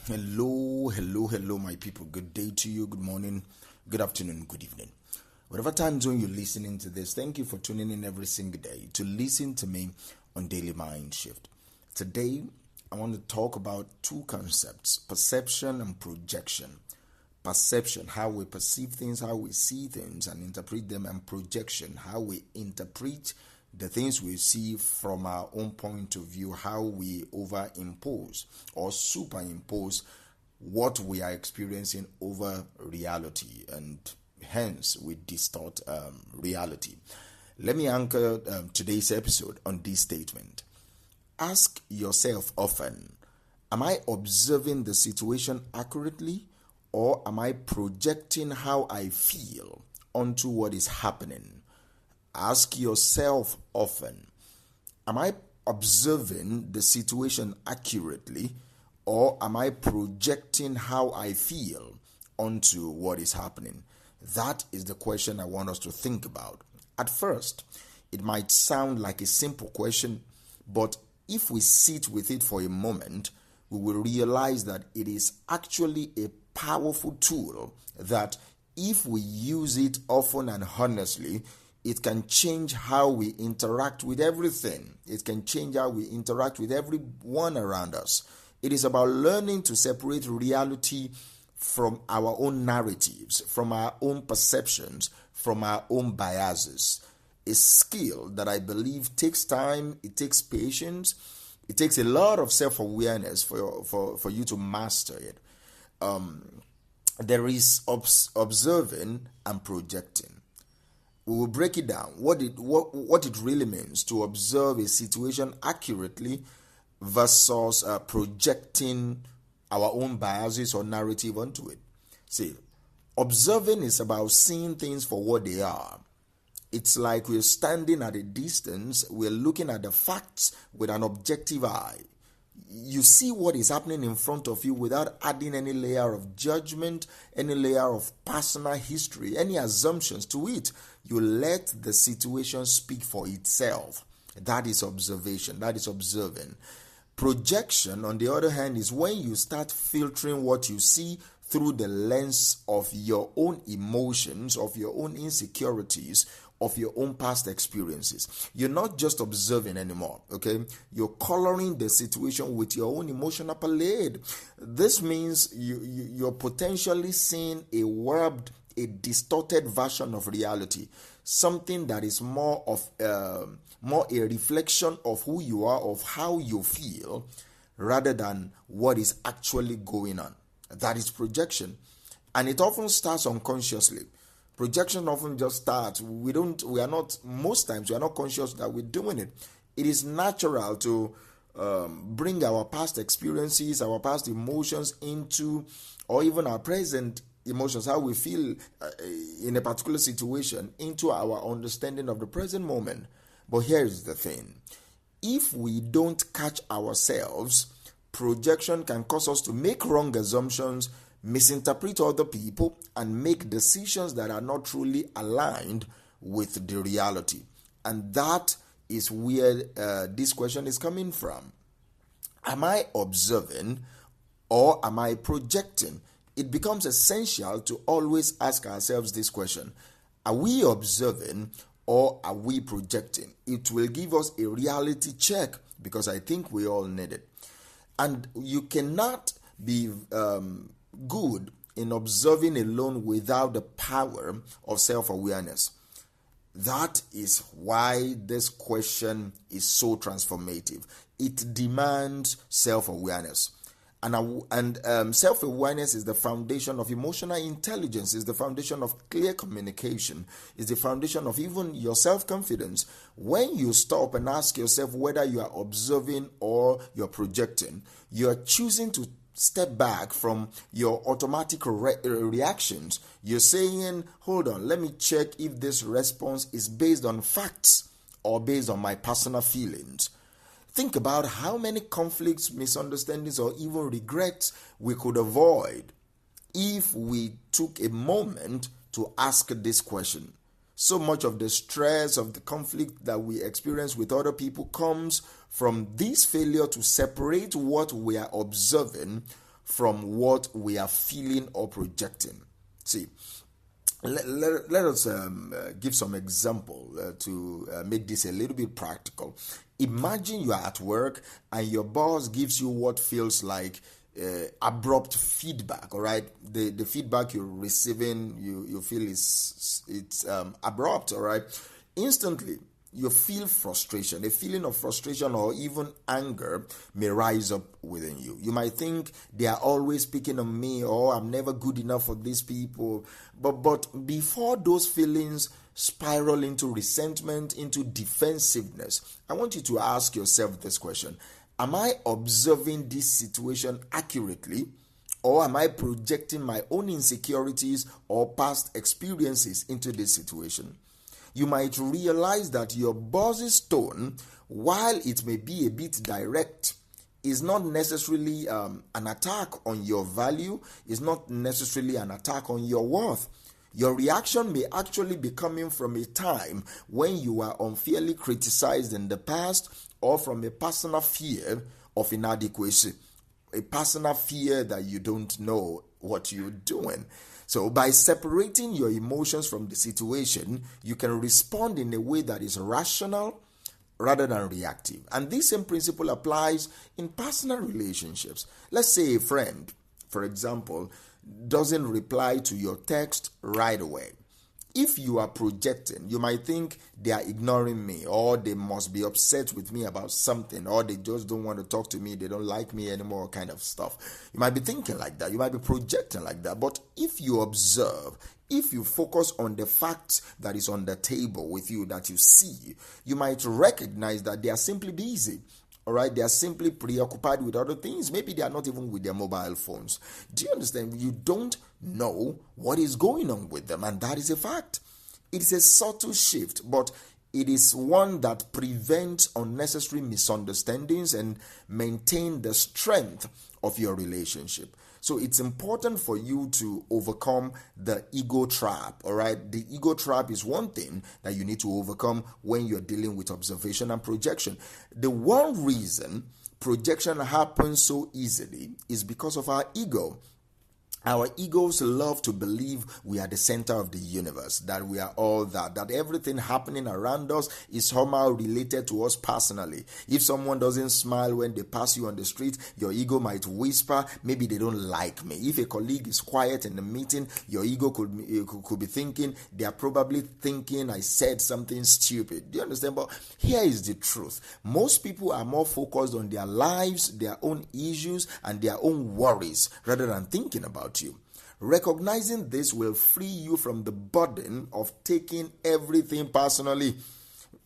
Hello, my people. Good day to you, good morning, good afternoon, good evening. Whatever time zone you're listening to this, thank you for tuning in every single day to listen to me on Daily Mind Shift. Today, I want to talk about two concepts, perception and projection. Perception, how we perceive things, how we see things and interpret them, and projection, how we interpret the things we see from our own point of view, how we overimpose or superimpose what we are experiencing over reality, and hence we distort reality. Let me anchor today's episode on this statement. Ask yourself often, am I observing the situation accurately, or am I projecting how I feel onto what is happening? Ask yourself often, am I observing the situation accurately, or am I projecting how I feel onto what is happening? That is the question I want us to think about. At first, it might sound like a simple question, but if we sit with it for a moment, we will realize that it is actually a powerful tool that, if we use it often and honestly, it can change how we interact with everything. It can change how we interact with everyone around us. It is about learning to separate reality from our own narratives, from our own perceptions, from our own biases. A skill that I believe takes time, it takes patience, it takes a lot of self-awareness for you to master it. There is observing and projecting. We will break it down, what it really means to observe a situation accurately versus projecting our own biases or narrative onto it. See, observing is about seeing things for what they are. It's like we're standing at a distance, we're looking at the facts with an objective eye. You see what is happening in front of you without adding any layer of judgment, any layer of personal history, any assumptions to it. You let the situation speak for itself. That is observation. That is observing. Projection, on the other hand, is when you start filtering what you see through the lens of your own emotions, of your own insecurities, of your own past experiences. You're not just observing anymore, okay? You're coloring the situation with your own emotional palette. This means you're potentially seeing a distorted version of reality, something that is more a reflection of who you are, of how you feel, rather than what is actually going on. That is projection, and it often starts unconsciously. Projection often just starts. Most times we are not conscious that we're doing it. It is natural to bring our past experiences, our past emotions into, or even our present emotions, how we feel in a particular situation, into our understanding of the present moment. But here is the thing. If we don't catch ourselves, projection can cause us to make wrong assumptions, misinterpret other people, and make decisions that are not truly aligned with the reality. And that is where this question is coming from. Am I observing, or am I projecting? It becomes essential to always ask ourselves this question. Are we observing, or are we projecting? It will give us a reality check, because I think we all need it. And you cannot be good in observing alone without the power of self-awareness. That is why this question is so transformative. It demands self-awareness. And self-awareness is the foundation of emotional intelligence, is the foundation of clear communication, is the foundation of even your self-confidence. When you stop and ask yourself whether you are observing or you're projecting, you are choosing to step back from your automatic reactions. You're saying, hold on, let me check if this response is based on facts or based on my personal feelings. Think about how many conflicts, misunderstandings, or even regrets we could avoid if we took a moment to ask this question. So much of the stress of the conflict that we experience with other people comes from this failure to separate what we are observing from what we are feeling or projecting. See, let us give some example to make this a little bit practical. Imagine you are at work and your boss gives you what feels like abrupt feedback. All right, the feedback you're receiving, you feel it's abrupt. All right, instantly you feel frustration. A feeling of frustration or even anger may rise up within you. You might think they are always picking on me, or I'm never good enough for these people. But before those feelings spiral into resentment, into defensiveness, I want you to ask yourself this question: am I observing this situation accurately, or am I projecting my own insecurities or past experiences into this situation? You might realize that your boss's tone, while it may be a bit direct, is not necessarily an attack on your value, is not necessarily an attack on your worth. Your reaction may actually be coming from a time when you were unfairly criticized in the past, or from a personal fear of inadequacy, a personal fear that you don't know what you're doing. So by separating your emotions from the situation, you can respond in a way that is rational rather than reactive. And this same principle applies in personal relationships. Let's say a friend, for example, doesn't reply to your text right away. If you are projecting, you might think they are ignoring me, or they must be upset with me about something, or they just don't want to talk to me, they don't like me anymore, kind of stuff. You might be thinking like that, you might be projecting like that. But if you observe, if you focus on the facts that is on the table with you, that you see, you might recognize that they are simply busy. All right, they are simply preoccupied with other things. Maybe they are not even with their mobile phones. Do you understand? You don't know what is going on with them, and that is a fact. It is a subtle shift, but it is one that prevents unnecessary misunderstandings and maintain the strength of your relationship. So it's important for you to overcome the ego trap, all right? The ego trap is one thing that you need to overcome when you're dealing with observation and projection. The one reason projection happens so easily is because of our ego. Our egos love to believe we are the center of the universe, that we are all that everything happening around us is somehow related to us personally. If someone doesn't smile when they pass you on the street, your ego might whisper, maybe they don't like me. If a colleague is quiet in the meeting, your ego could be thinking, they are probably thinking I said something stupid. Do you understand? But here is the truth. Most people are more focused on their lives, their own issues, and their own worries, rather than thinking about you. Recognizing this will free you from the burden of taking everything personally.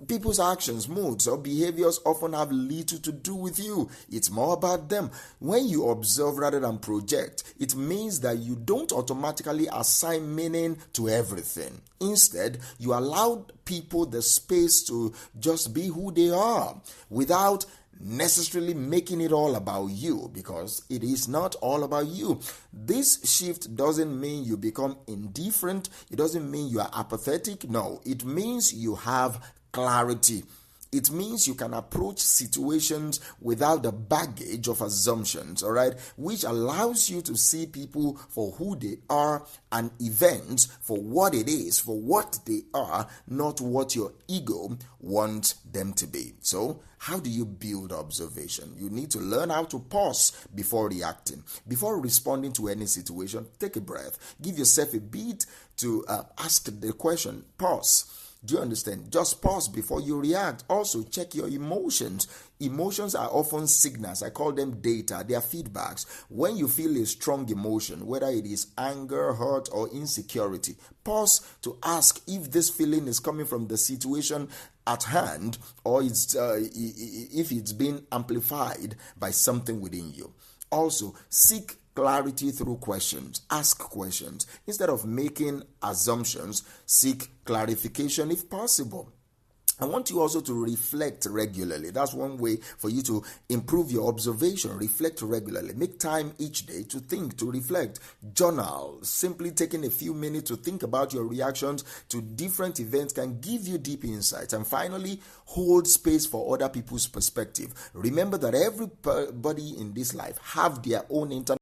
People's actions, moods, or behaviors often have little to do with you. It's more about them. When you observe rather than project, it means that you don't automatically assign meaning to everything. Instead, you allow people the space to just be who they are without necessarily making it all about you, because it is not all about you. This shift doesn't mean you become indifferent. It doesn't mean you are apathetic. No, it means you have clarity. It means you can approach situations without the baggage of assumptions, all right, which allows you to see people for who they are and events for what it is, for what they are, not what your ego wants them to be. So, how do you build observation? You need to learn how to pause before reacting. Before responding to any situation, take a breath. Give yourself a beat to ask the question. Pause. Do you understand? Just pause before you react. Also, check your emotions. Emotions are often signals. I call them data. They are feedbacks. When you feel a strong emotion, whether it is anger, hurt, or insecurity, pause to ask if this feeling is coming from the situation at hand, or if it's been amplified by something within you. Also, seek clarity through questions. Ask questions. Instead of making assumptions, seek clarification if possible. I want you also to reflect regularly. That's one way for you to improve your observation. Reflect regularly. Make time each day to think, to reflect. Journal. Simply taking a few minutes to think about your reactions to different events can give you deep insights. And finally, hold space for other people's perspective. Remember that everybody in this life have their own internal